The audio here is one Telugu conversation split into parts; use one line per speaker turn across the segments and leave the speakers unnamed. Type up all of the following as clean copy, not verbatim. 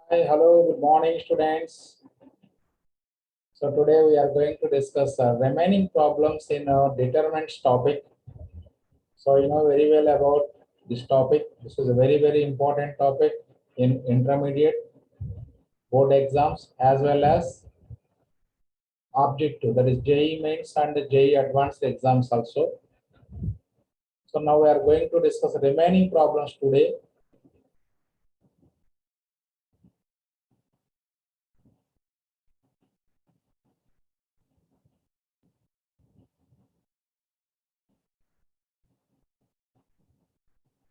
Hi, hello, good morning, students. So today we are going to discuss remaining problems in determinants topic. So you know very well about this topic. This is a very important topic in intermediate board exams as well as objective, that is JEE mains and JEE advanced exams also. So now we are going to discuss remaining problems today.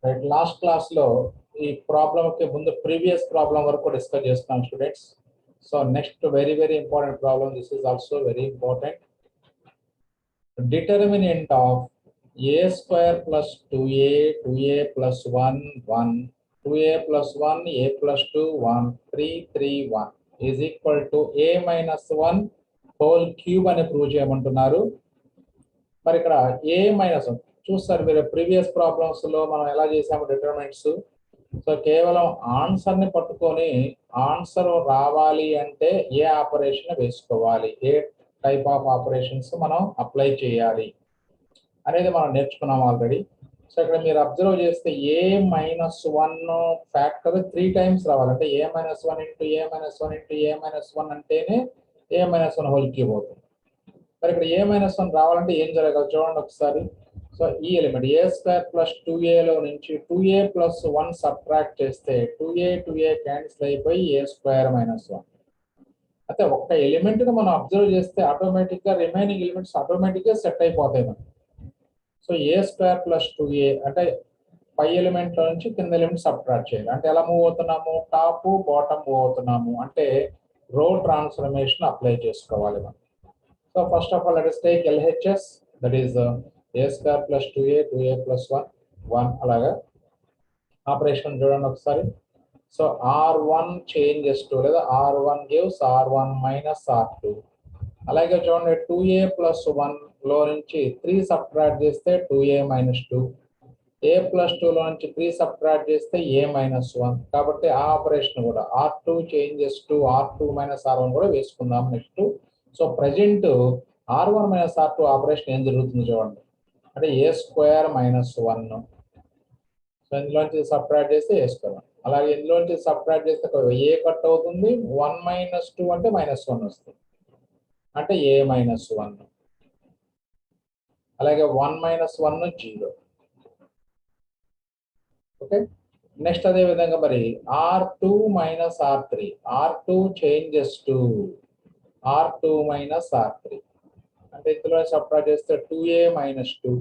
Right, last class లో ఈ ప్రాబ్లం కి ముందు ప్రీవియస్ ప్రాబ్లం వరకు డిస్కస్ చేస్తాం students. So next very important problem, this is also very important. Determinant of a square plus 2a plus 1 1 2a plus 1 a plus 2 1 3 3 1 is equal to a minus 1 whole cube అని ప్రూవ్ చేయమంటున్నారు. మరి ఇక్కడ ఏ మైనస్ చూస్తారు మీరు ప్రీవియస్ ప్రాబ్లమ్స్ లో మనం ఎలా చేసాము డిటర్మినెంట్స్. సో కేవలం ఆన్సర్ ని పట్టుకొని ఆన్సర్ రావాలి అంటే ఏ ఆపరేషన్ వేసుకోవాలి, ఏ టైప్ ఆఫ్ ఆపరేషన్స్ మనం అప్లై చేయాలి అనేది మనం నేర్చుకున్నాం ఆల్రెడీ. సో ఇక్కడ మీరు అబ్జర్వ్ చేస్తే ఏ మైనస్ 1 ఫ్యాక్టర్ 3 టైమ్స్ రావాలంటే ఏ minus 1 into A minus 1 into A minus 1 అంటేనే ఏ మైనస్ 1 హోల్ క్యూబ్ అవుతుంది. మరి ఇక్కడ ఏ మైనస్ 1 రావాలంటే ఏం జరగాలి చూడండి ఒకసారి. సో ఈ ఎలిమెంట్ ఏ స్క్వేర్ ప్లస్ 2a లో నుంచి 2a ప్లస్ 1 సబ్ట్రాక్ట్ చేస్తే 2a క్యాన్సిల్ అయిపోయి ఏ స్క్వేర్ మైనస్ 1. అయితే ఒక్క ఎలిమెంట్ ని మనం అబ్జర్వ్ చేస్తే ఆటోమేటిక్ గా రిమైనింగ్ ఎలిమెంట్స్ ఆటోమేటిక్ గా సెట్ అయిపోతాయి మనకి. సో ఏ స్క్వేర్ ప్లస్ 2a అంటే పై ఎలిమెంట్ లో నుంచి కింద ఎలిమెంట్ సబ్ట్రాక్ట్ చేయాలి. అంటే ఎలా మూవ్ అవుతున్నాము, టాప్ బాటమ్ మూవ్ అవుతున్నాము అంటే రో ట్రాన్స్ఫర్మేషన్ అప్లై చేసుకోవాలి మనం. So first of all, let us take LHS, that is a square plus 2a plus 1 1 అలాగా ఆపరేషన్ చూడండి ఒకసారి. సో r1 changes to లేదా r1 gives r1 minus r2. అలాగే చూడండి 2a plus 1 లో నుంచి 3 సబ్ట్రాక్ట్ చేస్తే 2a minus 2, a plus 2 లో నుంచి 3 సబ్ట్రాక్ట్ చేస్తే a minus 1. కాబట్టి ఆ ఆపరేషన్ కూడా r2 changes to r2 minus r1 కూడా వేసుకుందాం next. So present r1 minus r2 operation ఏం జరుగుతుంది చూడండి, అంటే ఏ స్క్వేర్ మైనస్ 1. సో ఇందులోంచి సబ్ట్రాక్ట్ చేస్తే ఏ స్క్వేర్ 1. అలాగే ఇందులోంచి సబ్ట్రాక్ట్ చేస్తే ఏ కట్ అవుతుంది, 1 మైనస్ 2 అంటే మైనస్ 1 వస్తుంది అంటే ఏ మైనస్ 1. అలాగే 1 మైనస్ 1 0. ఓకే, నెక్స్ట్ అదే విధంగా మరి r2 minus r3, r2 changes to r2 minus r3 అంటే ఇందులో సబ్ట్రాక్ట్ చేస్తే 2a మైనస్ 2.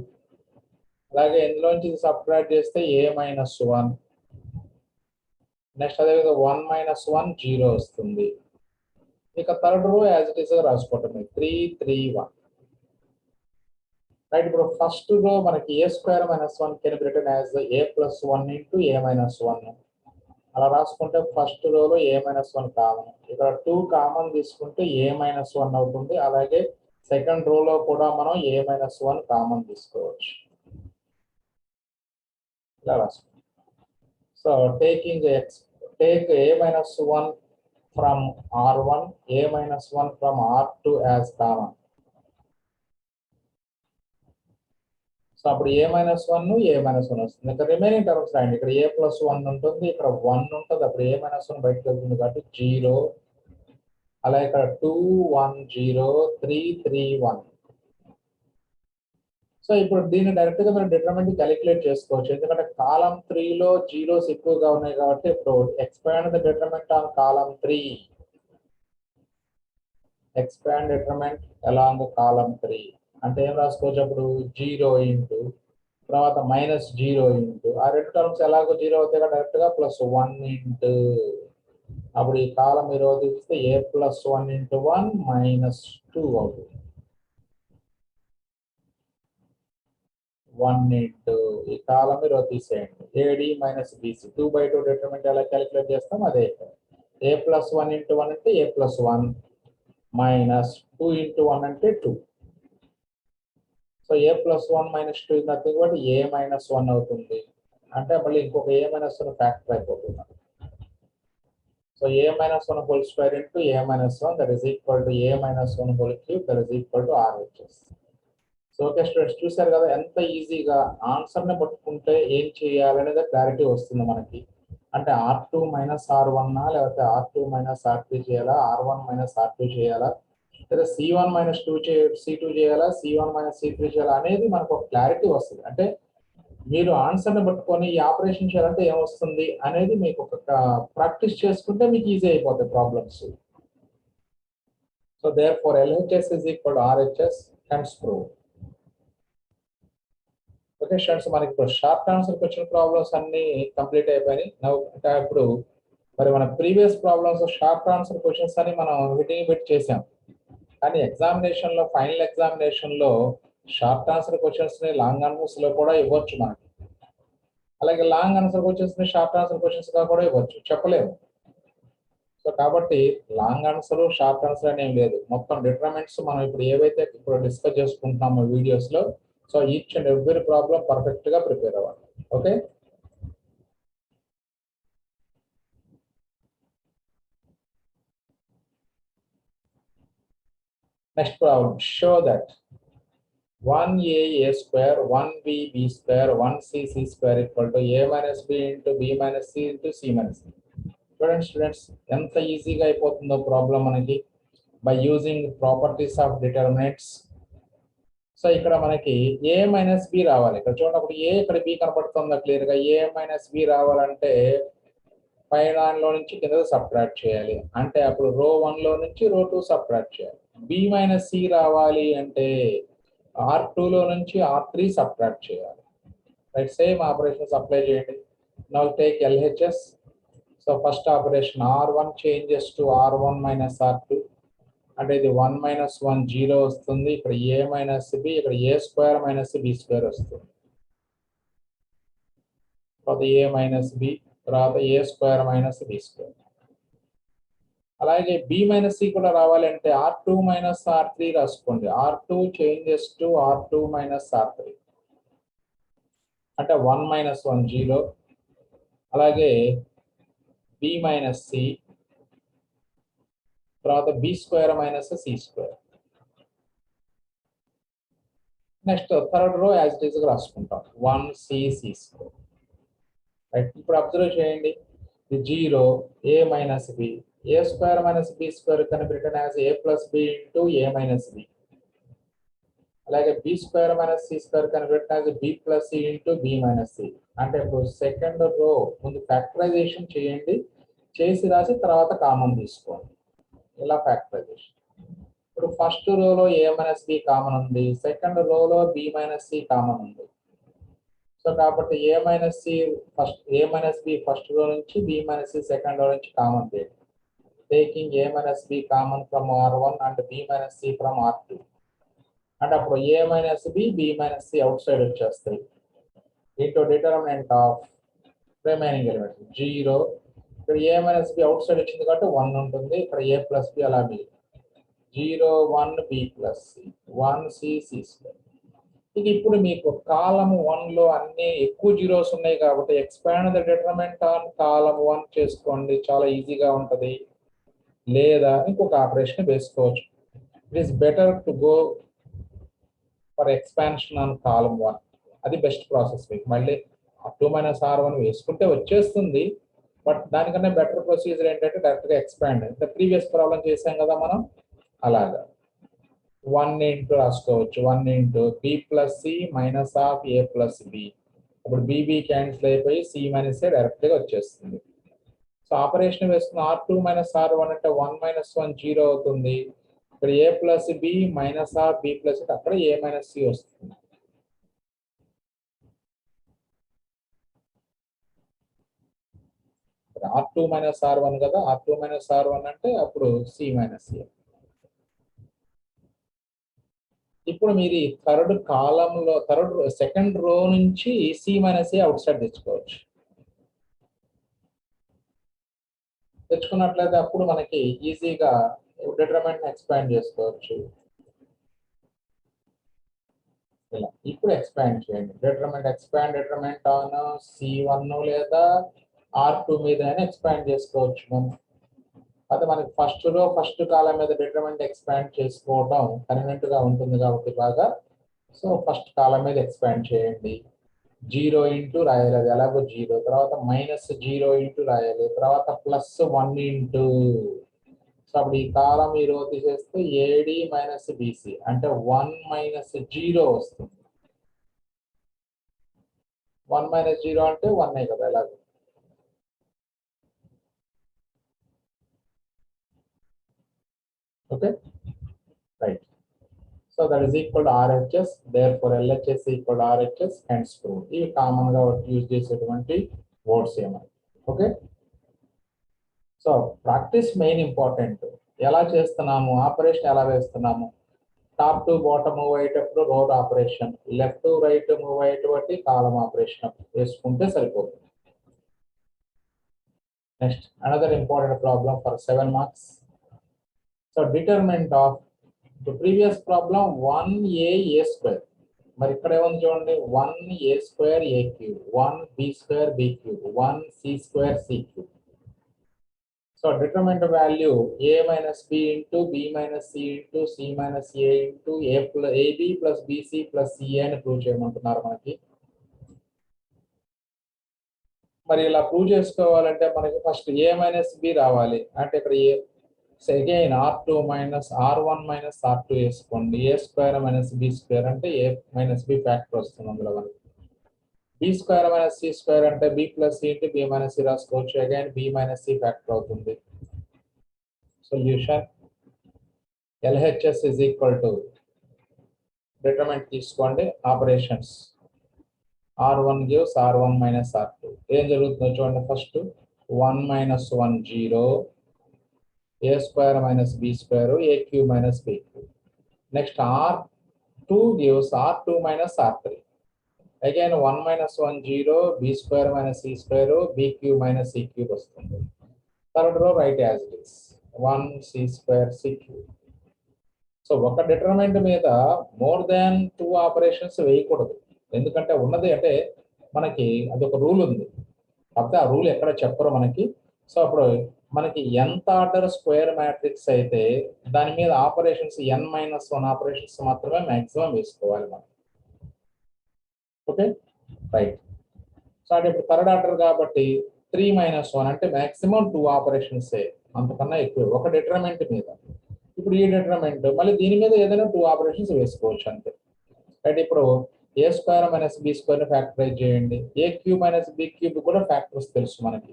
అలాగే ఇందులోంచి సబ్ట్రాక్ట్ చేస్తే a మైనస్ 1. నెక్స్ట్ అదేవిధంగా 1 మైనస్ 1 0 వస్తుంది. ఇక third row as it is గా రాసుకోవటం 3 3 1. రైట్, ఇప్పుడు ఫస్ట్ రో మనకి A square minus 1 can be written as a plus 1 into A minus 1 అలా రాసుకుంటే ఫస్ట్ రోలో ఏ మైనస్ 1 కామన్, ఇక్కడ 2 కామన్ తీసుకుంటే ఏ మైనస్ 1 అవుతుంది. అలాగే సెకండ్ రోలో కూడా మనం ఏ మైనస్ 1 కామన్ తీసుకోవచ్చు. ఇలా రాసుకుంటాం. So take a minus 1 from r1, A minus 1 from r2 as common. So అప్పుడు ఏ మైనస్ 1 ఏ మైనస్ 1 వస్తుంది. ఇక్కడ రిమైనింగ్ టర్మ్స్ రాయండి. ఇక్కడ ఏ ప్లస్ 1 ఉంటుంది, ఇక్కడ 1 ఉంటుంది, అప్పుడు ఏ మైనస్ 1 బయటకు వెళ్తుంది కాబట్టి 0. అలాగే ఇక్కడ 2 1 0 3 3 1. సో ఇప్పుడు దీన్ని డైరెక్ట్ గా మీరు డిటర్మినెంట్ క్యాలిక్యులేట్ చేసుకోవచ్చు, ఎందుకంటే కాలం 3 లో జీరోస్ ఎక్కువగా ఉన్నాయి కాబట్టి ఇప్పుడు expand the determinant on column 3, expand determinant along column 3 అంటే ఏం రాసుకోవచ్చు అప్పుడు 0 ఇంటూ తర్వాత మైనస్ 0 ఇంటూ ఆ రెండు టర్మ్స్ ఎలాగో 0 అవుతాయి డైరెక్ట్ గా ప్లస్ 1 ఇంటూ అప్పుడు ఈ కాలం మీరు తీస్తే ఏ ప్లస్ 1 ఇంటూ 1 మైనస్ 2 అవుతుంది. 1 ఇంటూ ఈ కాలం మీరు తీసేయండి ఏడి మైనస్ బీసీ 2/2 డిటర్మినెంట్ ఎలా క్యాలిక్యులేట్ చేస్తాం అదే. ఏ ప్లస్ 1 ఇంటూ 1 అంటే ఏ ప్లస్ 1 మైనస్ 2 ఇంటూ 1 అంటే 2. So A plus 1 minus 2 nothing but A minus 1 అవుతుంది. అంటే మళ్ళీ ఇంకొక ఏ మైనస్ 1 ఫ్యాక్టర్ అయిపోతుంది. So So a minus 1 whole square into a minus 1, that is equal to a minus 1 whole cube, that is equal to RHS. So okay students, చూసారు కదా ఎంత ఈజీగా ఆన్సర్ని పట్టుకుంటే ఏం చేయాలనేది క్లారిటీ వస్తుంది మనకి. అంటే R2 మైనస్ R1 లేకపోతే R2 మైనస్ R3 చేయాలా, R1 మైనస్ R2 చేయాలా, లేదా C1 మైనస్ C2 చేయాలా, C1 మైనస్ C3 చేయాలా అనేది మనకు ఒక క్లారిటీ వస్తుంది. అంటే మీరు ఆన్సర్ని పట్టుకొని ఈ ఆపరేషన్ చేయాలంటే ఏమొస్తుంది అనేది మీకు ఒక ప్రాక్టీస్ చేసుకుంటే మీకు ఈజీ అయిపోతాయి problems. So therefore LHS is equal to RHS, hence prove. Okay students, మనకి ఇప్పుడు షార్ట్ ఆన్సర్ క్వశ్చన్ ప్రాబ్లమ్స్ అన్ని కంప్లీట్ అయిపోయినాయి. ఇప్పుడు మరి మన previous problems short answer questions అని మనం హిట్టింగ్ బిట్ చేసాం. కానీ ఎగ్జామినేషన్ లో, ఫైనల్ ఎగ్జామినేషన్ లో షార్ట్ ఆన్సర్ క్వశ్చన్స్ ని లాంగ్ ఆన్సర్స్ లో కూడా ఇవ్వచ్చు మనకి. అలాగే లాంగ్ ఆన్సర్ క్వశ్చన్స్ ని షార్ట్ ఆన్సర్ క్వశ్చన్స్ గా కూడా ఇవ్వచ్చు, చెప్పలేము. సో కాబట్టి లాంగ్ ఆన్సర్, షార్ట్ ఆన్సర్ అని ఏం లేదు. మొత్తం డిటర్మినెంట్స్ మనం ఇప్పుడు ఏవైతే ఇప్పుడు డిస్కస్ చేసుకుంటున్నామో వీడియోస్ లో, so each and every problem perfect గా ప్రిపేర్ అవ్వాలి. Okay, next problem. Show that 1a square 1b b square 1c c square equal to a minus b into b minus c into c minus d. చూడండి స్టూడెంట్స్, ఎంత ఈజీగా అయిపోతుందో ప్రాబ్లం మనకి by using properties of determinants. So ఇక్కడ మనకి a మైనస్ b రావాలి. ఇక్కడ చూడండి, అప్పుడు a ఇక్కడ b కనపడుతుందా క్లియర్ గా. a మైనస్ b రావాలంటే పై దానిలో నుంచి కింద సబ్ట్రాక్ట్ చేయాలి. అంటే అప్పుడు రో 1 లో నుంచి రో 2 సబ్ట్రాక్ట్ చేయాలి. b మైనస్ c రావాలి అంటే R2 లో నుంచి R3 సబ్ట్రాక్ట్ చేయాలి. రైట్, సేమ్ ఆపరేషన్స్ అప్లై చేయండి. Now take LHS. So first operation R1 changes to R1 minus R2, అంటే ఇది 1 మైనస్ 1 0 వస్తుంది. ఇక్కడ a మైనస్ b, ఇక్కడ a square minus b square వస్తుంది. తర్వాత a మైనస్ b, తర్వాత a square minus b square. అలాగే b మైనస్ c కూడా రావాలంటే R2 మైనస్ R3 రాసుకోండి. R2 changes to R2 minus R3, అంటే 1 మైనస్ 1 0. అలాగే b మైనస్ c, తర్వాత b square minus c square. Next third రో యాజ్ ఇట్ ఈస్ గా రాసుకుంటాం, 1c c స్క్వేర్. రైట్, ఇప్పుడు అబ్జర్వ్ చేయండి, 0 a minus b, a square minus b square can be written as a plus b into a minus b. అలాగే b square minus c square can be written as b plus c into b minus c. అంటే ఇప్పుడు సెకండ్ రో ముందు ఫ్యాక్టరైజేషన్ చేయండి, చేసి రాసి తర్వాత కామన్ తీసుకోండి. ఇలా ఫ్యాక్టరైజేషన్. ఇప్పుడు ఫస్ట్ రోలో a మైనస్ b కామన్ ఉంది, సెకండ్ రోలో b మైనస్ c కామన్ ఉంది. సో కాబట్టి a minus b first row నుంచి, b minus c second row నుంచి కామన్ చేయండి. Taking a minus b common from R1 and b minus c from R2. And అప్పుడు a minus b, b minus c outside వచ్చేస్తాయి. Into determinant of remaining element 0. ఇక్కడ a minus b outside వచ్చింది కాబట్టి 1 ఉంటుంది. ఇక్కడ a plus b అలా b 0 1 b plus c 1 c c square. ఇది ఇప్పుడు మీకు కాలమ్ 1 లో అన్ని ఎక్కువ జీరోస్ ఉన్నాయి కాబట్టి expand the determinant on column 1 చేసుకోండి, చాలా ఈజీగా ఉంటుంది. లేదా ఇంకొక ఆపరేషన్ వేసుకోవచ్చు. It is better to go for expansion on column 1, అది బెస్ట్ ప్రాసెస్. మీకు మళ్ళీ R2 మైనస్ R1 వేసుకుంటే వచ్చేస్తుంది, బట్ దానికన్నా బెటర్ ప్రొసీజర్ ఏంటంటే డైరెక్ట్గా ఎక్స్పాండ్. ఇంత ప్రీవియస్ ప్రాబ్లం చేసాం కదా మనం, అలాగా 1 ఇంటూ రాసుకోవచ్చు, 1 into b plus C minus of a plus b. అప్పుడు bb క్యాన్సిల్ అయిపోయి c మైనస్ a డైరెక్ట్గా వచ్చేస్తుంది. సో ఆపరేషన్ వేసుకున్న R2 మైనస్ R1 అంటే 1 మైనస్ 1 0 అవుతుంది. ఇక్కడ a plus b minus or b plus, అక్కడ a మైనస్ c వస్తుంది. R2 మైనస్ R1 కదా, R2 మైనస్ R1 అంటే అప్పుడు c మైనస్ a. ఇప్పుడు మీరు థర్డ్ కాలంలో సెకండ్ రో నుంచి c minus a outside తెచ్చుకున్నట్లయితే అప్పుడు మనకి ఈజీగా డిటర్మినెంట్ ఎక్స్పాండ్ చేసుకోవచ్చు. ఇలా ఇప్పుడు ఎక్స్పాండ్ చేయండి. డిటర్మినెంట్ ఆన్ C1 లేదా R2 మీద ఎక్స్పాండ్ చేసుకోవచ్చు మనం. అది మనకి ఫస్ట్ కాలం మీద డిటర్మినెంట్ ఎక్స్పాండ్ చేసుకోవడం కన్వీనియంట్ గా ఉంటుంది కాబట్టి బాగా. సో ఫస్ట్ కాలం మీద ఎక్స్పాండ్ చేయండి. 0 ఇంటూ రాయాలి, అది ఎలాగో 0, తర్వాత -0 ఇంటూ రాయాలి, తర్వాత +1 ఇంటూ. సో అప్పుడు ఈ కాలం ఈ రో తీసేస్తే ఏడి మైనస్ బీసీ అంటే 1 - 0 వస్తుంది. 1 - 0 అంటే 1 కదా ఎలాగో. Okay right. So that is equal to RHS, therefore LHS equal to RHS, hence proved. ఇవి కామన్ గా యూజ్ చేసేటువంటి వర్డ్స్ ఏమని. Okay so practice main important. ఎలా చేస్తున్నాము, ఆపరేషన్ ఎలా వేస్తున్నాము, టాప్ టు బాటమ్ మూవ్ అయ్యేటప్పుడు road operation, left to right move అయ్యేటువంటి కాలం ఆపరేషన్ వేసుకుంటే సరిపోతుంది. Next another important problem for 7 marks. So determinant of the previous problem 1a² మరి ఇక్కడ ఏముంది చూడండి, 1a² a³ 1b² b³ 1c² c³. So determinant value a - b into b - c into c - a into ab plus bc plus ca అని ప్రూవ్ చేయమంటున్నారు మనకి. మరి ఇలా ప్రూవ్ చేసుకోవాలంటే మనకి ఫస్ట్ a - b రావాలి. అంటే ఇక్కడ అగైన్ r2 r1 r2 వేసుకోండి. a² - b² అంటే a - b ఫ్యాక్టర్ వస్తుంది అందులో మనకి. b² - c² అంటే b plus c into b - c రాసుకోవచ్చు. అగైన్ b - c ఫ్యాక్టర్ అవుతుంది. Solution LHS is equal to determinant తీసుకోండి, operations r1 gives r1 - r2. ఏం జరుగుతుందో చూడండి, first 1 - 1 0, a² - b² a³ - b³. Next r2 gives r2 - r3. Again 1 - 1 0, b² - c² b³ - c³ వస్తుంది. Third row right as it is 1c² c³. So ఒక డిటర్మినెంట్ మీద మోర్ దాన్ 2 ఆపరేషన్స్ వేయకూడదు. ఎందుకంటే ఉన్నది అంటే మనకి అదొక రూల్ ఉంది, కాకపోతే ఆ రూల్ ఎక్కడ చెప్పరు మనకి. సో అప్పుడు మనకి ఎంత ఆర్డర్ స్క్వేర్ మ్యాట్రిక్స్ అయితే దాని మీద ఆపరేషన్స్ n - 1 ఆపరేషన్స్ మాత్రమే మాక్సిమం వేసుకోవాలి మనం. Okay right. సో అంటే ఇప్పుడు థర్డ్ ఆర్డర్ కాబట్టి 3 - 1 అంటే మాక్సిమం 2 ఆపరేషన్స్, అంతకన్నా ఎక్కువ ఒక డిటర్మినెంట్ మీద. ఇప్పుడు ఈ డిటర్మినెంట్ మళ్ళీ దీని మీద ఏదైనా 2 ఆపరేషన్స్ వేసుకోవచ్చు అంతే. రైట్. ఇప్పుడు a² - b² ఫ్యాక్టరైజ్ చేయండి. a³ - b³ కూడా ఫ్యాక్టర్స్ తెలుసు మనకి.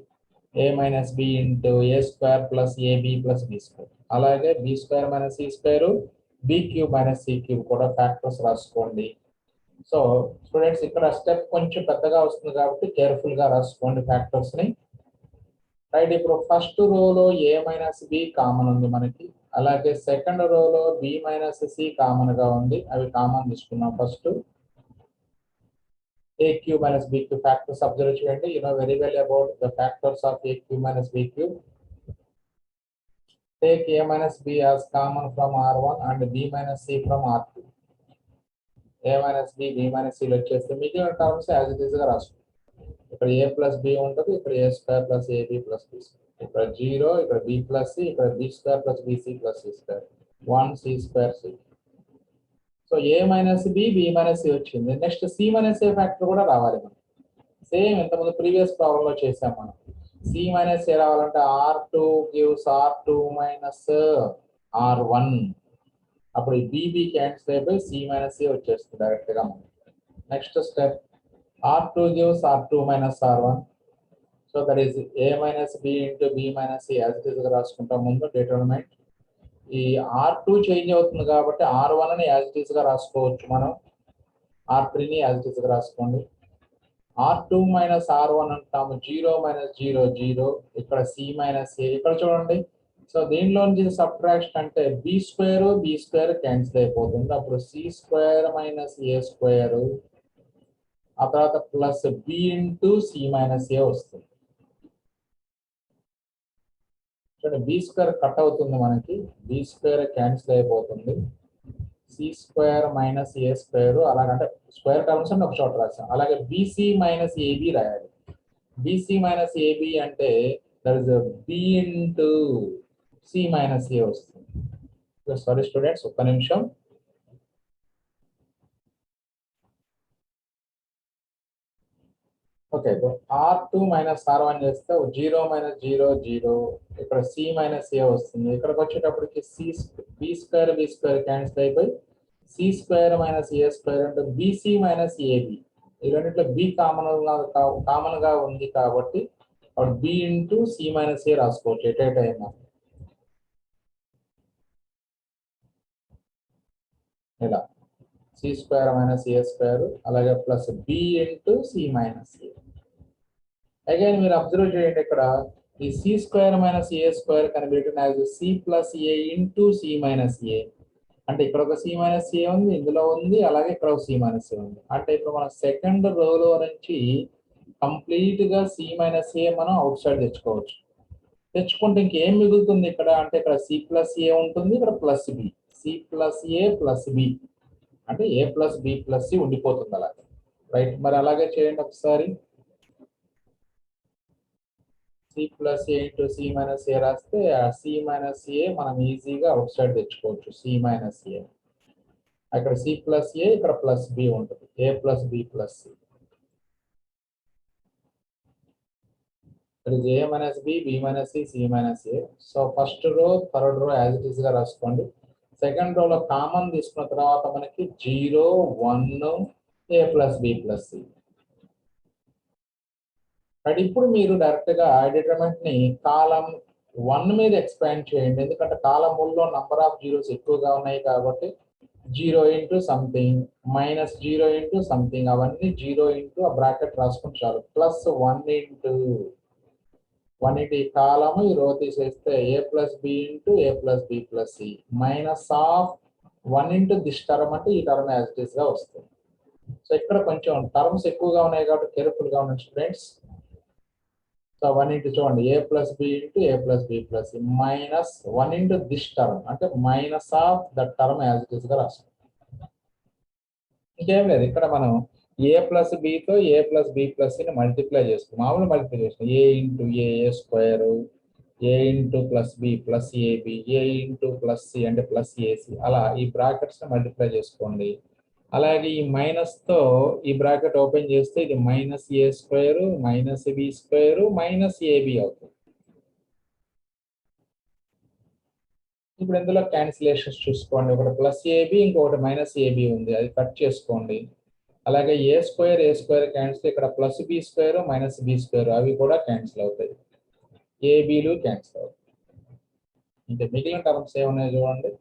a - b into a² plus ab plus b². అలాగే b² - c² b³ - c³ కూడా ఫ్యాక్టర్స్ రాసుకోండి. సో స్టూడెంట్స్ ఇక్కడ స్టెప్ కొంచెం పెద్దగా వస్తుంది కాబట్టి కేర్ఫుల్ గా రాసుకోండి ఫ్యాక్టర్స్ ని. రైట్. ఇప్పుడు ఫస్ట్ రోలో a - b కామన్ ఉంది మనకి, అలాగే సెకండ్ రోలో b - c కామన్ గా ఉంది. అవి కామన్ తీసుకున్నాం. ఫస్ట్ a³ - b³ ఫ్యాక్టర్స్ అబ్జర్వ్ చేయండి. You know very well about the factors of a³ - b³. Take a - b as common from r1 and b - c from r2. a - b b - c వచ్చేస్తే మిగిలిన టర్మ్స్ యాజ్ ఇట్ ఈస్ గా రాసుకోండి. ఇక్కడ a ప్లస్ b ఉంటుంది, ఇక్కడ a² plus ab plus b², ఇక్కడ 0, ఇక్కడ b ప్లస్ c, ఇక్కడ b² plus bc plus c², 1c² c. So a - b b - c వచ్చింది. నెక్స్ట్ c - a ఫ్యాక్టర్ కూడా రావాలి మనం. సేమ్ ఇంతకుముందు ప్రీవియస్ ప్రాబ్లం లో చేసాం మనం. c - a రావాలంటే r2 gives r2 - r1. అప్పుడు bb క్యాన్సిల్ అయిపోయి c - a వచ్చేస్తుంది డైరెక్ట్ గా మనకి. Next step r2 gives r2 - r1. So that is a - b into b - c as it is గా రాసుకుంటాం ముందు డిటర్మినెంట్. ఈ r2 చేంజ్ అవుతుంది కాబట్టి r1 ని యాజ్ ఇట్ ఈస్ గా రాసుకోవచ్చు మనం, r3 ని యాజ్ ఇట్ ఈస్ గా రాసుకోండి. r2 - r1 అంటాము, 0 - 0 0, ఇక్కడ c - a ఇక్కడ చూడండి. సో దీనిలో నుంచి సబ్ట్రాక్షన్ అంటే b² క్యాన్సిల్ అయిపోతుంది. అప్పుడు c² - a², ఆ తర్వాత plus b into c - a వస్తుంది. చూడండి b² కట్ అవుతుంది మనకి, b² క్యాన్సిల్ అయిపోతుంది, c² - a², అలాగంటే స్క్వేర్ టర్మ్స్ అంటే ఒక చోట రాసాం. అలాగే bc - ab రాయాలి. bc - ab అంటే that is b into C minus A వస్తుంది. సారీ స్టూడెంట్స్, ఒక్క నిమిషం. ఓకే, R2 మైనస్ R1 చేస్తే 0 మైనస్ 0 0, ఇక్కడ సి మైనస్ ఏ వస్తుంది. ఇక్కడికి వచ్చేటప్పటికి బి స్క్వేర్ క్యాన్సిల్ అయిపోయి C square minus A square అంటే బీసీ మైనస్ ఏబి. ఈ రెండిట్లో బి కామన్ గా ఉంది కాబట్టి B into C minus A రాసుకోవచ్చు ఎట్ ఏ టైం. ఇలా C square minus A square అలాగే plus B into C minus A. Again మీరు అబ్జర్వ్ చేయండి, ఇక్కడ ఈ C square minus A square కనిపెట్టిన C plus A into C minus A. అంటే ఇక్కడ ఒక సి మైనస్ ఏ ఉంది, ఇందులో ఉంది, అలాగే ఇక్కడ ఒక సి మైనస్ ఏ ఉంది. అంటే ఇప్పుడు మనం సెకండ్ రోలో నుంచి కంప్లీట్ గా సి మైనస్ ఏ మనం అవుట్ సైడ్ తెచ్చుకోవచ్చు. తెచ్చుకుంటే ఇంకేం మిగులుతుంది ఇక్కడ అంటే ఇక్కడ సి ప్లస్ ఏ ఉంటుంది, ఇక్కడ plus B. C plus A plus B అంటే A plus B plus C ఉండిపోతుంది అలాగే. రైట్, మరి అలాగే చేయండి ఒకసారి. C plus A into C minus A రాస్తే ఆ సి మైనస్ ఏ మనం ఈజీగా అవుట్ సైడ్ తెచ్చుకోవచ్చు. సి మైనస్ ఏ, అక్కడ సి ప్లస్ ఏ, ఇక్కడ ప్లస్ బి ఉంటుంది. A plus B plus C. A minus B, B minus C, C minus A. So first row third row as it is గా రాసుకోండి. సెకండ్ రోలో కామన్ తీసుకున్న తర్వాత మనకి 0 1 A plus B plus C. And ఇప్పుడు మీరు డైరెక్ట్ గా డిటర్మినెంట్ ని కాలం 1 మీద ఎక్స్పాండ్ చేయండి, ఎందుకంటే కాలం 1లో నంబర్ ఆఫ్ జీరోస్ ఎక్కువగా ఉన్నాయి కాబట్టి 0 into something minus 0 into something అవన్నీ 0 ఇంటూ ఆ బ్రాకెట్ రాసుకుని చాలు. ప్లస్ 1 ఇంటూ ఈ కాలము ఈ రో తీసేస్తే A plus B into A plus B plus C minus of 1 into this term అంటే ఈ టర్మ్ యాజ్ ఇట్ ఈస్ గా వస్తుంది. సో ఇక్కడ కొంచెం టర్మ్స్ ఎక్కువగా ఉన్నాయి కాబట్టి కేర్ఫుల్ గా ఉండండి స్టూడెంట్స్. సో 1 ఇంటూ చూడండి A plus B into A plus B plus C minus 1 into this term అంటే minus of that term as it is గా రాసుకుంటాం. ఇంకేం లేదు, ఇక్కడ మనం ఏ ప్లస్ బితో ఏ ప్లస్ బి ప్లస్ సిని మల్టిప్లై చేసుకున్నాం. మామూలు మల్టిప్లై చేస్తున్నాం. A into A square, A into plus B plus AB, A into plus C అంటే ప్లస్ ఏసి, అలా ఈ బ్రాకెట్స్ ని మల్టిప్లై చేసుకోండి. అలాగే ఈ మైనస్ తో ఈ బ్రాకెట్ ఓపెన్ చేస్తే ఇది minus A square minus B square minus AB అవుతుంది. ఇప్పుడు ఇందులో క్యాన్సిలేషన్స్ చూసుకోండి. ఒకటి ప్లస్ ఏబి ఇంకొకటి మైనస్ ఏబి ఉంది, అది కట్ చేసుకోండి. అలాగే ఏ స్క్వేర్ క్యాన్సిల్, ఇక్కడ plus B square minus B square అవి కూడా క్యాన్సిల్ అవుతాయి, ఏబీలు క్యాన్సిల్ అవుతాయి. ఇంకా మిగిలిన టర్మ్స్ ఏమున్నాయి చూడండి.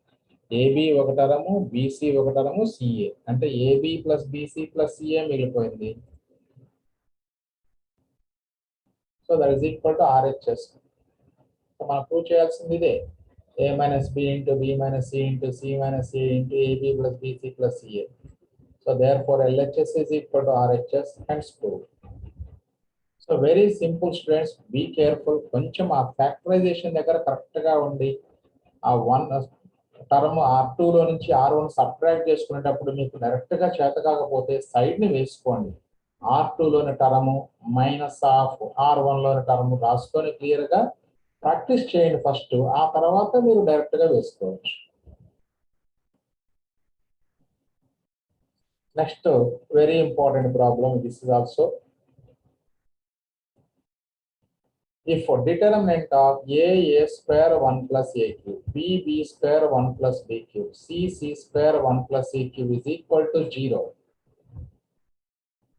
ఏబి ఒక టర్ము, బీసీ ఒక టర్ము, సిఏ అంటే AB plus BC plus CA మిగిలిపోయింది. So that is equal to RHS. మనం ప్రూవ్ చేయాల్సింది ఇదే, A minus B into B minus C into C minus A into AB plus BC plus CA. So therefore LHS is equal to RHS, hence proved. So very simple students, be careful. కొంచెం ఆ ఫ్యాక్టరైజేషన్ దగ్గర కరెక్ట్ గా ఉండి ఆ 1 టర్మ్ R2 లో నుంచి R1 సబ్ట్రాక్ట్ చేసుకునేటప్పుడు మీకు డైరెక్ట్ గా చేత కాకపోతే సైడ్ ని వేసుకోండి. R2 లోని టర్మ్ మైనస్ ఆఫ్ R1 లోని టర్మ్ రాసుకొని క్లియర్ గా ప్రాక్టీస్ చేయండి ఫస్ట్, ఆ తర్వాత మీరు డైరెక్ట్ గా వేసుకోవచ్చు. Next, very important problem. This is also if determinant of a square 1 plus a cube, b square 1 plus b cube, c square 1 plus c cube is equal to 0,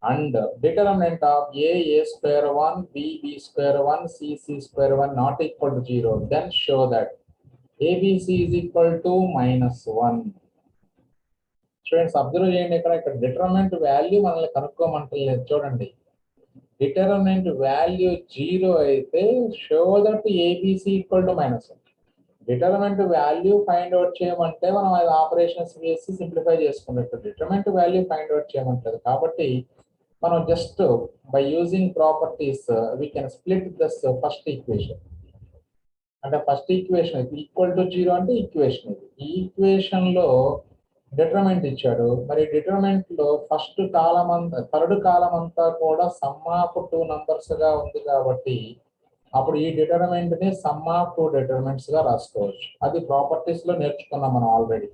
and determinant of a square 1, b square 1, c square 1 not equal to 0, then show that abc is equal to -1. Students observe చేయండి, ఇక్కడ డిటర్మినెంట్ వాల్యూ మనల్ని కనుక్కోమంటలేదు చూడండి. డిటర్మినెంట్ వాల్యూ 0 అయితే show that ABC equal to -1. Determinant value find out చేయమంటే మనం అది ఆపరేషన్స్ వేసి సింప్లిఫై చేసుకున్నట్టు. డిటర్మినెంట్ వాల్యూ ఫైండ్ అవుట్ చేయమంటారు కాబట్టి మనం just by using properties we can split this first equation. అంటే ఫస్ట్ ఈక్వేషన్ ఈక్వల్ టు 0 అంటే ఈక్వేషన్ ఇది. ఈ ఈక్వేషన్ లో డిటర్మినెంట్ ఇచ్చాడు, మరి డిటర్మినెంట్ లో ఫస్ట్ కాలం అంతా థర్డ్ కాలం అంతా కూడా సమ్ ఆఫ్ 2 నంబర్స్ గా ఉంది కాబట్టి అప్పుడు ఈ డిటర్మినెంట్ ని సమ్ ఆఫ్ టూ డిటర్మినెంట్స్ గా రాసుకోవచ్చు. అది ప్రాపర్టీస్ లో నేర్చుకున్నాం మనం already.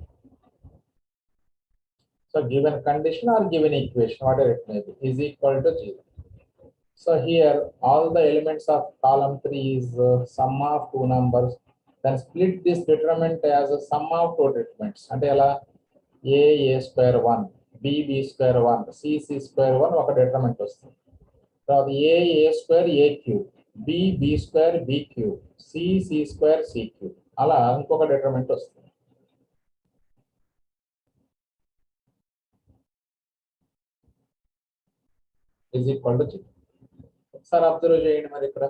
So given condition or given equation what ever it may be is equal to 0. So here all the elements of column 3 is sum of two numbers. Then split this determinant as a sum of two determinants. అంటే ఎలా a square 1, b square 1, c square 1 ఒక determinant వస్తుంది. తర్వాత a square a cube, b square b cube, c square c cube అలా ఇంకొక determinant వస్తుంది. is equal to 0. ఒకసారి అబ్జర్వ్ చేయండి. మరి ఇక్కడ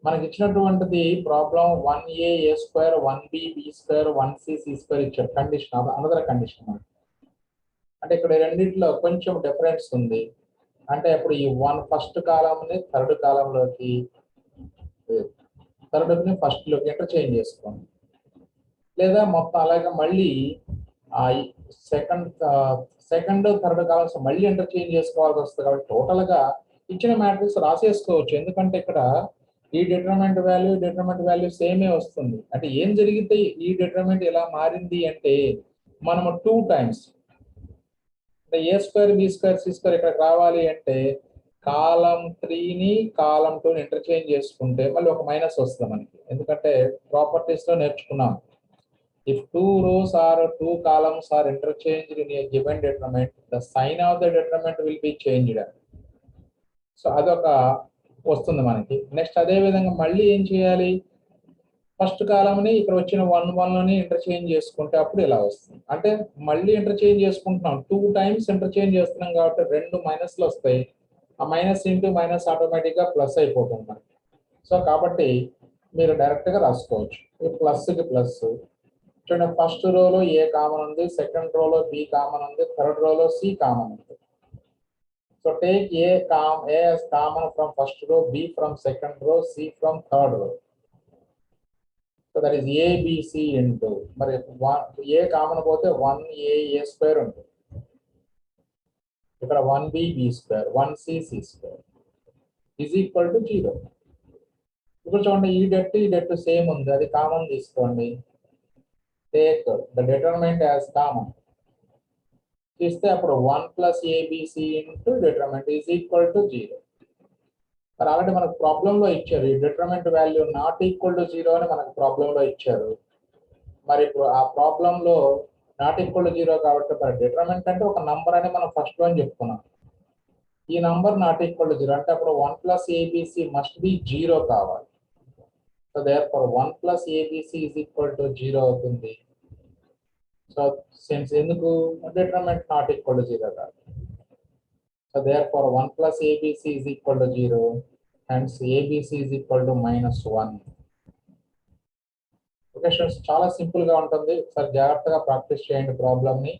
మనకి ఇచ్చినటువంటిది problem 1a a square 1b b square 1c c square ఇచ్చారు కండిషన్. అనదర్ కండిషన్ మనకి. అంటే ఇక్కడ రెండింటిలో కొంచెం డిఫరెన్స్ ఉంది. అంటే ఇప్పుడు ఈ ఫస్ట్ కాలంని థర్డ్ కాలంలోకి, థర్డ్ని ఫస్ట్ లోకి ఇంటర్చేంజ్ చేసుకోండి, లేదా మొత్తం అలాగే మళ్ళీ సెకండ్ థర్డ్ కాలమ్స్ మళ్ళీ ఇంటర్చేంజ్ చేసుకోవాల్సి వస్తుంది. కాబట్టి టోటల్ గా ఇచ్చిన మ్యాట్రిక్స్ రాసేసుకోవచ్చు. ఎందుకంటే ఇక్కడ ఈ డిటర్మినెంట్ వాల్యూ సేమే వస్తుంది. అంటే ఏం జరిగితే ఈ డిటర్మినెంట్ ఎలా మారింది అంటే మనము 2 టైమ్స్ అంటే a square b square c square ఇక్కడ రావాలి అంటే కాలం 3ని కాలం 2ని ఇంటర్చేంజ్ చేసుకుంటే మళ్ళీ ఒక మైనస్ వస్తుంది మనకి. ఎందుకంటే ప్రాపర్టీస్ లో నేర్చుకున్నాం, if two rows or two columns are interchanged in a given determinant, the sign of the determinant will be changed. So అదొక వస్తుంది మనకి. నెక్స్ట్ అదే విధంగా మళ్ళీ ఏం చేయాలి, ఫస్ట్ కాలంని ఇక్కడ వచ్చిన 1 ఇంటర్చేంజ్ చేసుకుంటే అప్పుడు ఇలా వస్తుంది. అంటే మళ్ళీ ఇంటర్చేంజ్ చేసుకుంటున్నాం, 2 టైమ్స్ ఇంటర్చేంజ్ చేస్తున్నాం కాబట్టి 2 మైనస్లు వస్తాయి. ఆ మైనస్ ఇంటూ మైనస్ ఆటోమేటిక్ గా ప్లస్ అయిపోతుంది మనకి. సో కాబట్టి మీరు డైరెక్ట్ గా రాసుకోవచ్చు. ఈ ప్లస్ కి ప్లస్ చూడండి, ఫస్ట్ రోలో ఏ కామన్ ఉంది, సెకండ్ రోలో బి కామన్ ఉంది, థర్డ్ రోలో సి కామన్ ఉంది. So take a as common from first row, b from second row, c from third row. So that is a b c into మరి ఏ కామన్ పోతే 1a స్క్వేర్ ఉంటుంది, ఇక్కడ 1b b square 1c c square is equal to 0. ఇప్పుడు చూడండి ఈ డెట్ సేమ్ ఉంది, అది కామన్ తీసుకోండి. Take the determinant as common. తీస్తే అప్పుడు 1 plus abc into determinant is equal to 0. మరి ఆల్రెడీ మనకు ప్రాబ్లంలో ఇచ్చారు, ఈ determinant value not equal to 0 అని మనకు ప్రాబ్లంలో ఇచ్చారు. మరి ఇప్పుడు ఆ ప్రాబ్లంలో నాట్ ఈక్వల్ టు 0 కాబట్టి మరి డిటర్మినెంట్ అంటే ఒక నంబర్ అని మనం ఫస్ట్ లో చెప్పుకున్నాం. ఈ నంబర్ నాట్ ఈక్వల్ టు 0 అంటే అప్పుడు 1 plus abc మస్ట్ బి 0 కావాలి. So therefore 1 plus abc is equal to 0 అవుతుంది. సో సిన్స్ ఎందుకు determinant not equal to 0 కాదు. So therefore 1 plus abc is equal to 0, hence abc is equal to -1. Okay students, చాలా సింపుల్ గా ఉంటుంది. ఒకసారి జాగ్రత్తగా ప్రాక్టీస్ చేయండి ప్రాబ్లమ్ ని.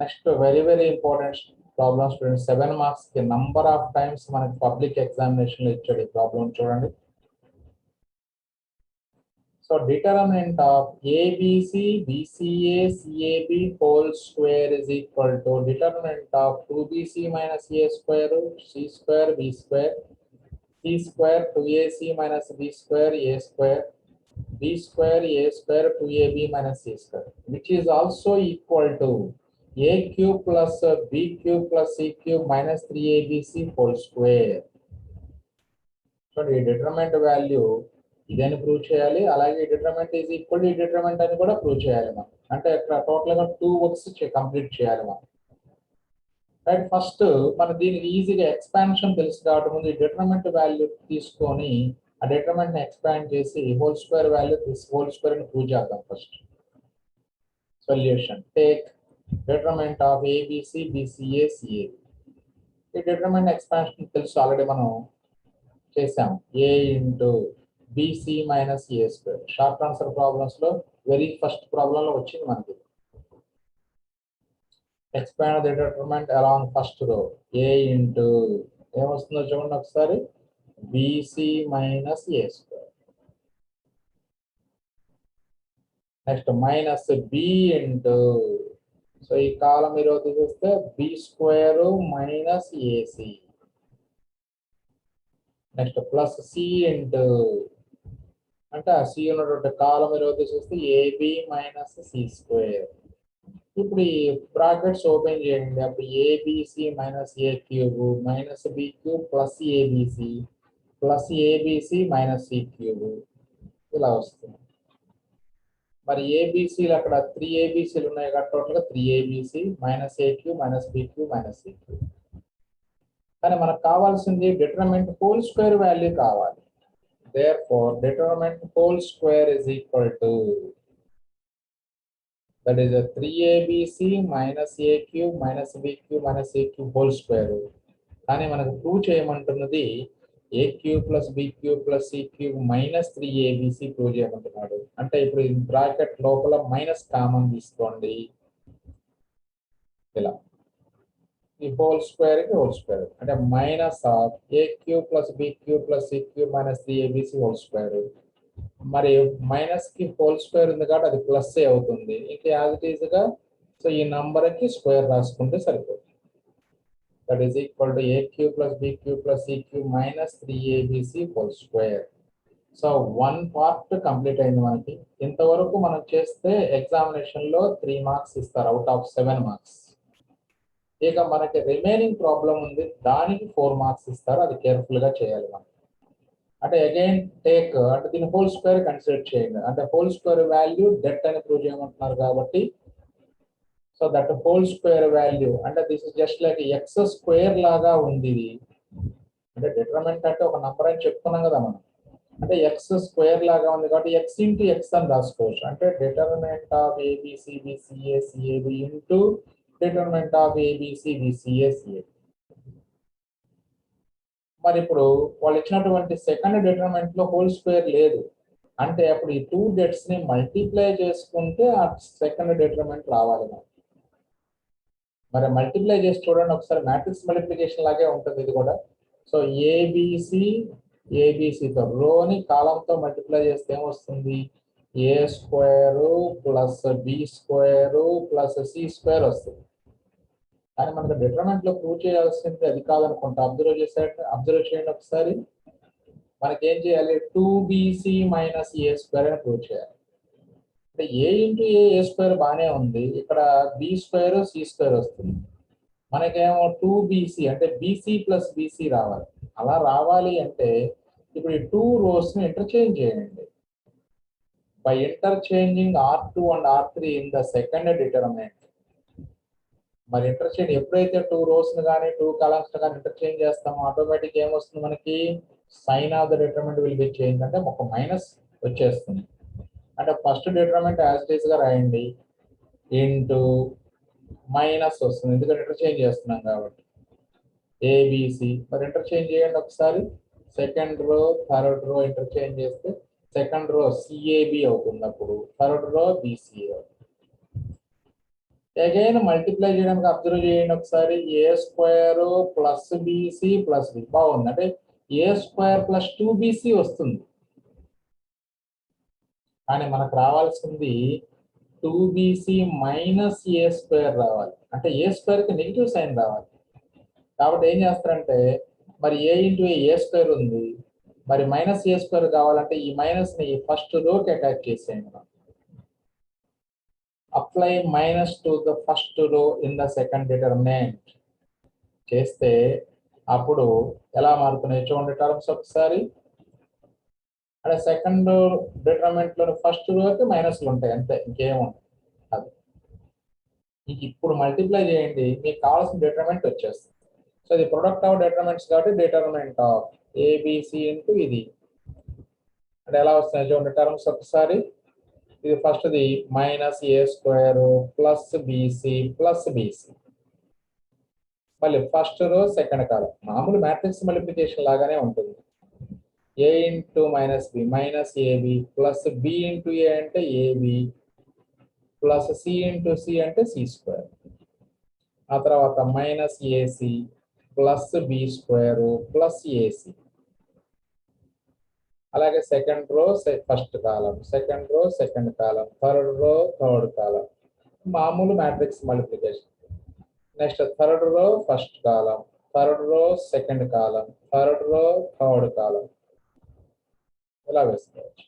Next very important problem student, 7 marks కి నంబర్ ఆఫ్ టైమ్స్ మనకి పబ్లిక్ ఎగ్జామినేషన్ లో ఇచ్చాడు ఈ ప్రాబ్లం. చూడండి, so determinant of ABC BCA CAB whole square is equal to determinant of 2BC minus A square C square B square C square 2AC minus B square A square B square A square 2AB minus C square, which is also equal to A cube plus B cube plus C cube minus 3ABC whole square. So ఈ డిటర్మినెంట్ వాల్యూ ఇదని ప్రూవ్ చేయాలి, అలాగే determinant is equal to determinant అని కూడా ప్రూవ్ చేయాలి మనం. అంటే ఇక్కడ టోటల్ గా 2 వర్క్స్ కంప్లీట్ చేయాలి మనం. రైట్, ఫస్ట్ మన దీనికి ఈజీగా ఎక్స్పాన్షన్ తెలుసు కాబట్టి ముందు ఈ డిటర్మినెంట్ వాల్యూ తీసుకొని ఆ డిటర్మినెంట్ ని ఎక్స్పాండ్ చేసి whole square value whole square ని ప్రూవ్ చేద్దాం. First solution, take determinant of ABC BCA CAB. ఈ డిటర్మినెంట్ ఎక్స్పాన్షన్ తెలుసు, ఆల్రెడీ మనం చేసాం. A into BC minus A square short answer problems లో వెరీ ఫస్ట్ ప్రాబ్లం లో వచ్చింది మనకి. Expand the determinant along first row, A into ఏమొస్తుందో చూడండి ఒకసారి, BC minus A square. Next minus B into, so ఈ కాలం మీరు తీసేస్తే బి స్క్వేర్ మైనస్ ఏసి, నెక్స్ట్ ప్లస్ సి ఇంటూ, అంటే ఆ సి ఉన్నటువంటి కాలం మీరు తీసేస్తే ఏబి మైనస్ సి స్క్వేర్. ఇప్పుడు ఈ బ్రాకెట్స్ ఓపెన్ చేయండి. అప్పుడు ABC minus A cube minus B cube plus ABC plus ABC minus C cube ఇలా వస్తుంది. మరి ఏబిసిలు అక్కడ 3 ఏబిసిలు ఉన్నాయి కదా, టోటల్గా 3 ABC minus A cube minus B cube minus C cube. కానీ మనకు కావాల్సింది డిటర్మినెంట్ హోల్ స్క్వేర్ వాల్యూ కావాలి. Therefore, determinant whole square is equal to, that is a 3abc minus a cube minus b cube minus a cube whole square. కానీ మనకు ప్రూవ్ చేయమంటున్నది A cube plus B cube plus C cube minus 3abc prove చేయమంటున్నాడు. అంటే ఇప్పుడు ఈ బ్రాకెట్ లోపల మైనస్ కామన్ తీసుకోండి, ఇలా ఈ హోల్ స్క్వేర్ కి హోల్ స్క్వేర్ అంటే minus of A cube plus B cube plus C cube minus 3abc whole square. మరి మైనస్ కి హోల్ స్క్వేర్ ఉంది కాబట్టి అది ప్లస్ ఏ అవుతుంది. ఇంకా యాజ్ ఇట్ ఈజ్ గా సో ఈ నంబర్ కి స్క్వేర్ రాసుకుంటే సరిపోతుంది. That is equal to A cube plus B cube plus C cube minus 3abc whole square. So 1 part complete అయింది మనకి. ఇంతవరకు మనం చేస్తే ఎగ్జామినేషన్ లో 3 మార్క్స్ ఇస్తారు అవుట్ ఆఫ్ 7 మార్క్స్. ఇక మనకి రిమైనింగ్ ప్రాబ్లం ఉంది, దానికి 4 మార్క్స్ ఇస్తారు. అది కేర్ఫుల్ గా చేయాలి మనం. అంటే అగైన్ టేక్, అంటే దీన్ని హోల్ స్క్వేర్ కన్సిడర్ చేయండి. అంటే హోల్ స్క్వేర్ వాల్యూ డెట్ అని ప్రూవ్ చేయమంటున్నారు కాబట్టి, so that whole square value అంటే this is just like X square లాగా ఉంది ఇది. అంటే డిటర్మినెంట్ అంటే ఒక నంబర్ అని చెప్పుకున్నాం కదా మనం, అంటే ఎక్స్ స్క్వేర్ లాగా ఉంది కాబట్టి ఎక్స్ ఇంటూ ఎక్స్ అని రాసుకోవచ్చు. అంటే determinant of ABC BCA CAB into determinant of ABC BCA CAB. మరి ఇప్పుడు వాళ్ళు ఇచ్చినటువంటి సెకండ్ డిటర్మినెంట్ లో హోల్ స్క్వేర్ లేదు అంటే అప్పుడు ఈ 2 డెట్స్ ని మల్టిప్లై చేసుకుంటే ఆ సెకండ్ డిటర్మినెంట్ రావాలి మనకి. మరి మల్టిప్లై చేసి చూడండి ఒకసారి, మ్యాట్రిక్స్ మల్టిప్లికేషన్ లాగే ఉంటుంది ఇది కూడా. సో ఏబిసి ఏబిసితో రోని కాలంతో మల్టిప్లై చేస్తే ఏమొస్తుంది, A square plus B square plus C square వస్తుంది. కానీ మనకు డిటర్మినెంట్ లో ప్రూవ్ చేయాల్సింది అది కాదనుకుంటా. అబ్జర్వ్ చేయండి ఒకసారి. మనకి ఏం చేయాలి, 2bc మైనస్ ఏ స్క్వేర్ అని ప్రూవ్ చేయాలి. అంటే ఏ ఇంటూ ఏ స్క్వేర్ బాగానే ఉంది, ఇక్కడ బి స్క్వేర్ సి స్క్వేర్ వస్తుంది. మనకేమో 2bc అంటే బీసీ ప్లస్ బీసీ రావాలి. అలా రావాలి అంటే ఇప్పుడు ఈ 2 రోస్ ని ఇంటర్చేంజ్ చేయండి. By interchanging R2 and R3 in the second determinant. మరి ఇంటర్చేంజ్ ఎప్పుడైతే 2 రోస్ ని కానీ 2 కాలమ్స్ ని కానీ ఇంటర్చేంజ్ చేస్తామో ఆటోమేటిక్ ఏమొస్తుంది మనకి, sign of the determinant will be change, అంటే ఒక మైనస్ వచ్చేస్తుంది. అంటే first determinant as it is గా రాయండి, ఇంటూ మైనస్ వస్తుంది ఎందుకంటే ఇంటర్చేంజ్ చేస్తున్నాం కాబట్టి ఏబిసి. మరి ఇంటర్చేంజ్ చేయండి ఒకసారి, second row third row interchange చేస్తే సెకండ్ రో సిఏబి అవుతుంది, అప్పుడు థర్డ్ రో బిసిఏ అవుతుంది. అగైన్ మల్టిప్లై చేయడానికి అబ్జర్వ్ చేయండి ఒకసారి, A square plus BC plus B బాగుంది, అంటే ఏ స్క్వేర్ ప్లస్ 2bc వస్తుంది. కానీ మనకు రావాల్సింది 2bc మైనస్ ఏ స్క్వేర్ రావాలి, అంటే ఏ స్క్వేర్ కి నెగిటివ్ సైన్ రావాలి. కాబట్టి ఏం చేస్తారంటే మరి ఏ ఇంటూ ఏ స్క్వేర్ ఉంది, మరి మైనస్ ఏ స్క్వేర్ కావాలంటే ఈ మైనస్ ని ఫస్ట్ రోకి అటాచ్ చేసేయండి. మనం apply minus to the first row in the second determinant చేస్తే అప్పుడు ఎలా మారుతున్నాయి చూడండి టర్మ్స్ ఒకసారి. అంటే సెకండ్ డిటర్మినెంట్ లో ఫస్ట్ రోకి మైనస్లు ఉంటాయి అంతే, ఇంకేముంటాయి అది. మీకు ఇప్పుడు మల్టిప్లై చేయండి, మీకు కావాల్సిన డిటర్మినెంట్ వచ్చేస్తుంది. సో ఇది ప్రొడక్ట్ ఆఫ్ డిటర్మినెంట్స్ కాబట్టి డిటర్మినెంట్ ఆఫ్ ఏబిసి ఇంటూ ఇది, అంటే ఎలా వస్తున్నాయి చూడండి టర్మ్స్ ఒకసారి. ఇది ఫస్ట్ది minus A square plus BC plus BC, మళ్ళీ ఫస్ట్ రో సెకండ్ కాలం మామూలు మ్యాట్రిక్స్ మల్టిప్లికేషన్ లాగానే ఉంటుంది. A into minus B minus AB plus B into A అంటే AB plus C into C అంటే సి స్క్వేర్, ఆ తర్వాత minus AC plus B square plus AC. అలాగే సెకండ్ రో ఫస్ట్ కాలం, second row second column, third row third column, మామూలు matrix multiplication. Next third row first column, third row second column, third row third column, ఇలా వేసుకోవచ్చు.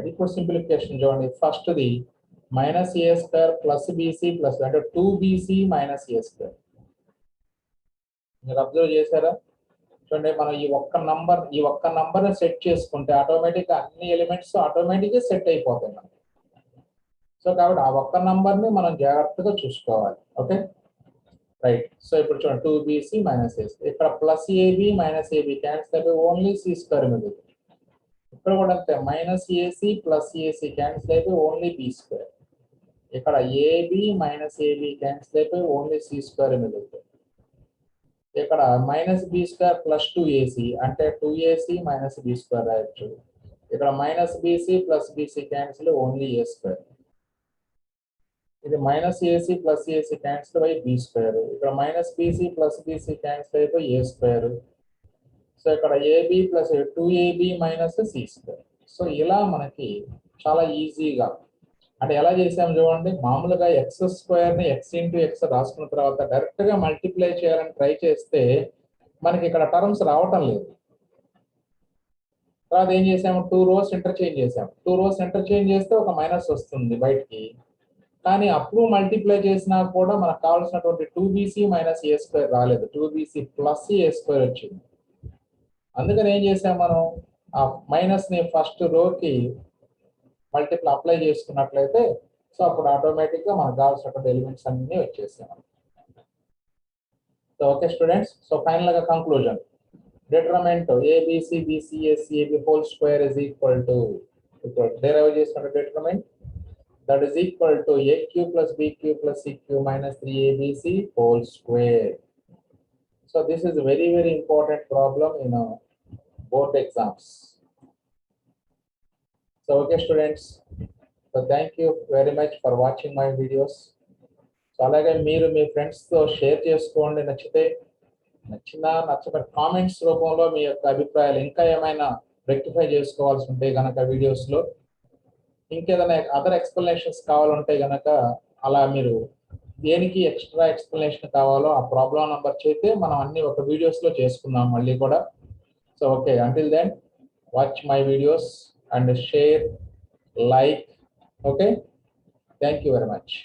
ఇప్పుడు సింప్లిఫికేషన్ చూడండి. ఫస్ట్ది minus A square plus BC plus అంటే 2bc మైనస్ ఏ స్క్వేర్. మీరు అబ్జర్వ్ చేశారా? చూడండి, మనం ఈ ఒక్క నంబర్ సెట్ చేసుకుంటే ఆటోమేటిక్ అన్ని ఎలిమెంట్స్ ఆటోమేటిక్గా సెట్ అయిపోతాయి మనకి. సో కాబట్టి ఆ ఒక్క నంబర్ని మనం జాగ్రత్తగా చూసుకోవాలి. Okay right. సో ఇప్పుడు చూడండి 2bc మైనస్ ఏ, ఇక్కడ plus AB minus AB cancel అయిపోయి ఓన్లీ సి స్క్వేర్ మిగులుతుంది. ఇక్కడ కూడా అంతే, minus AC plus AC cancel అయిపోయి ఓన్లీ బి స్క్వేర్. ఇక్కడ ఏబి మైనస్ ఏబి క్యాన్సిల్ అయిపోయి ఓన్లీ సి స్క్వేర్ మిగులుతుంది. ఇక్కడ minus B square plus 2ac అంటే 2ac మైనస్ బి స్క్వేర్ రాయొచ్చు. ఇక్కడ minus BC plus BC cancel only A square. ఇది minus AC plus AC cancel అయ్యి బి స్క్వేర్. ఇక్కడ minus BC plus BC cancel అయిపోయి ఏ స్క్వేర్. సో ఇక్కడ AB plus 2ab minus C square. So ఇలా మనకి చాలా ఈజీగా అంటే ఎలా చేసాము చూడండి. మామూలుగా ఎక్స్ స్క్వేర్ ని ఎక్స్ ఇంటూ ఎక్స్ రాసుకున్న తర్వాత డైరెక్ట్ గా మల్టిప్లై చేయాలని ట్రై చేస్తే మనకి ఇక్కడ టర్మ్స్ రావటం లేదు. తర్వాత ఏం చేసాము, 2 rows ఇంటర్చేంజ్ చేసాము. 2 rows ఇంటర్చేంజ్ చేస్తే ఒక మైనస్ వస్తుంది బయటికి. కానీ అప్పుడు మల్టిప్లై చేసినా కూడా మనకు కావాల్సినటువంటి 2bc మైనస్ ఏ స్క్వేర్ రాలేదు, 2bc ప్లస్ ఏ స్క్వేర్ వచ్చింది. అందుకని ఏం చేసాం, మనం ఆ మైనస్ ని ఫస్ట్ రోకి మల్టిపుల్ అప్లై చేసుకున్నట్లయితే సో అప్పుడు ఆటోమేటిక్ గా మనకు కావాల్సినటువంటి ఎలిమెంట్స్ అన్ని వచ్చేసాం. So okay students, so final గా conclusion, determinant ABC BCAC AB whole square is equal to, ఇప్పుడు డెరైవ్ చేసుకున్న determinant that is equal to aq plus bq plus cq minus 3abc whole square. So this is a very important problem in board exams. So okay students, so thank you very much for watching my videos. So alage meeru mee friends tho share cheskondi, నచ్చక కామెంట్స్ రూపంలో మీ యొక్క అభిప్రాయాలు ఇంకా ఏమైనా రెక్టిఫై చేసుకోవాల్సి ఉంటే గనక వీడియోస్ లో ఇంకేదైనా అదర్ ఎక్స్ప్లెనేషన్స్ కావాలంటే గనక అలా మీరు దేనికి ఎక్స్ట్రా ఎక్స్ప్లెనేషన్ కావాలో ఆ ప్రాబ్లం నంబర్ చేస్తే మనం అన్ని ఒక వీడియోస్ లో చేసుకుందాం మళ్ళీ కూడా. So okay, until then watch my videos and share, like. Okay, thank you very much.